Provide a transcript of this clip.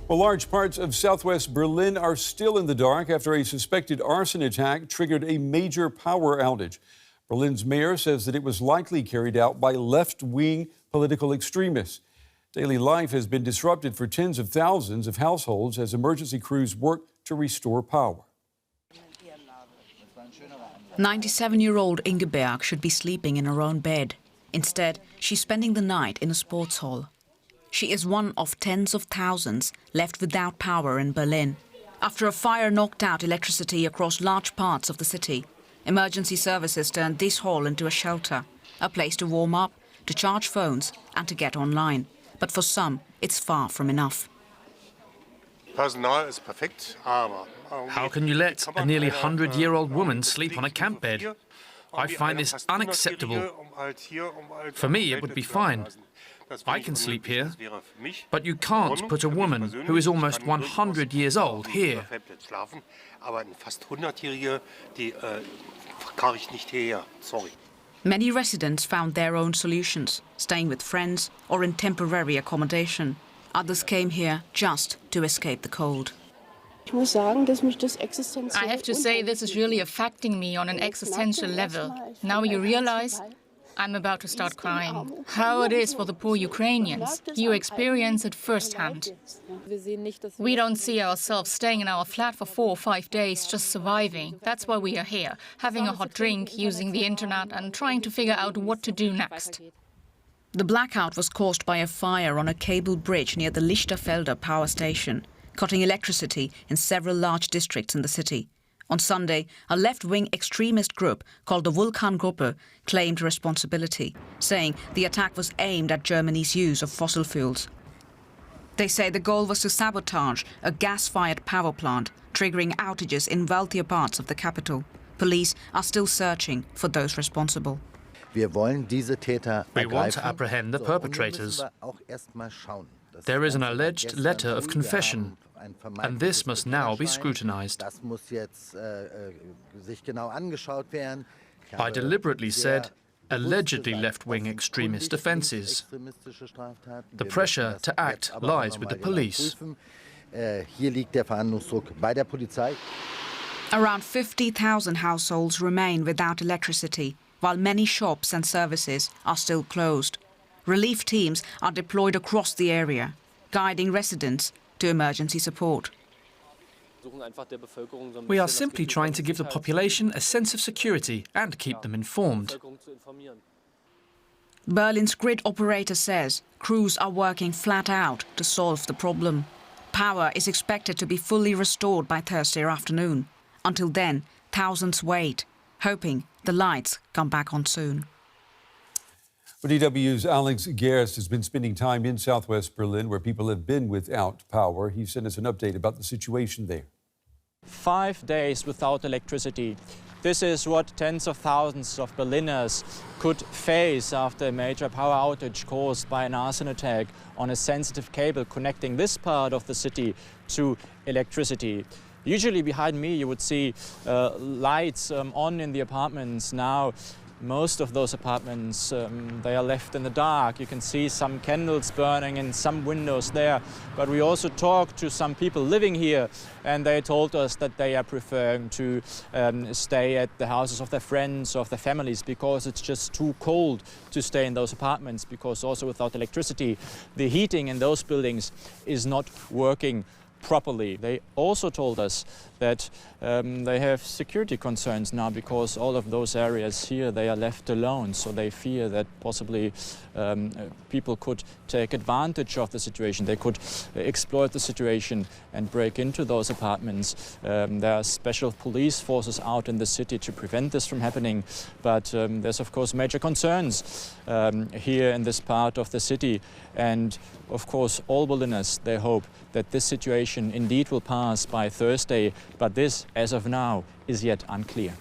Well, large parts of southwest Berlin are still in the dark after a suspected arson attack triggered a major power outage. Berlin's mayor says that it was likely carried out by left-wing political extremists. Daily life has been disrupted for tens of thousands of households as emergency crews work to restore power. 97-year-old Ingeberg should be sleeping in her own bed. Instead, she's spending the night in a sports hall. She is one of tens of thousands left without power in Berlin. After a fire knocked out electricity across large parts of the city, emergency services turned this hall into a shelter, a place to warm up, to charge phones and to get online. But for some, it's far from enough. How can you let a nearly 100-year-old woman sleep on a camp bed? I find this unacceptable. For me, it would be fine. I can sleep here, but you can't put a woman who is almost 100 years old here. Many residents found their own solutions, staying with friends or in temporary accommodation. Others came here just to escape the cold. I have to say this is really affecting me on an existential level. Now you realize I'm about to start crying. How it is for the poor Ukrainians. You experience it firsthand. We don't see ourselves staying in our flat for 4 or 5 days, just surviving. That's why we are here, having a hot drink, using the internet and trying to figure out what to do next. The blackout was caused by a fire on a cable bridge near the Lichterfelder power station, cutting electricity in several large districts in the city. On Sunday, a left-wing extremist group called the Vulkangruppe claimed responsibility, saying the attack was aimed at Germany's use of fossil fuels. They say the goal was to sabotage a gas-fired power plant, triggering outages in wealthier parts of the capital. Police are still searching for those responsible. We want to apprehend the perpetrators. There is an alleged letter of confession, and this must now be scrutinized. I deliberately said allegedly left-wing extremist offences. The pressure to act lies with the police. Around 50,000 households remain without electricity, while many shops and services are still closed. Relief teams are deployed across the area, guiding residents to emergency support. We are simply trying to give the population a sense of security and keep them informed. Berlin's grid operator says crews are working flat out to solve the problem. Power is expected to be fully restored by Thursday afternoon. Until then, thousands wait, hoping the lights come back on soon. DW's Alex Gerst has been spending time in southwest Berlin, where people have been without power. He sent us an update about the situation there. 5 days without electricity. This is what tens of thousands of Berliners could face after a major power outage caused by an arson attack on a sensitive cable connecting this part of the city to electricity. Usually behind me you would see lights on in the apartments. Now most of those apartments, they are left in the dark. You can see some candles burning in some windows there. But we also talked to some people living here, and they told us that they are preferring to stay at the houses of their friends or of their families because it's just too cold to stay in those apartments, because also without electricity, the heating in those buildings is not working properly. They also told us that they have security concerns now because all of those areas here, they are left alone. So they fear that possibly people could take advantage of the situation. They could exploit the situation and break into those apartments. There are special police forces out in the city to prevent this from happening. But there's of course major concerns here in this part of the city. And of course all Berliners, they hope that this situation indeed will pass by Thursday. But this, as of now, is yet unclear.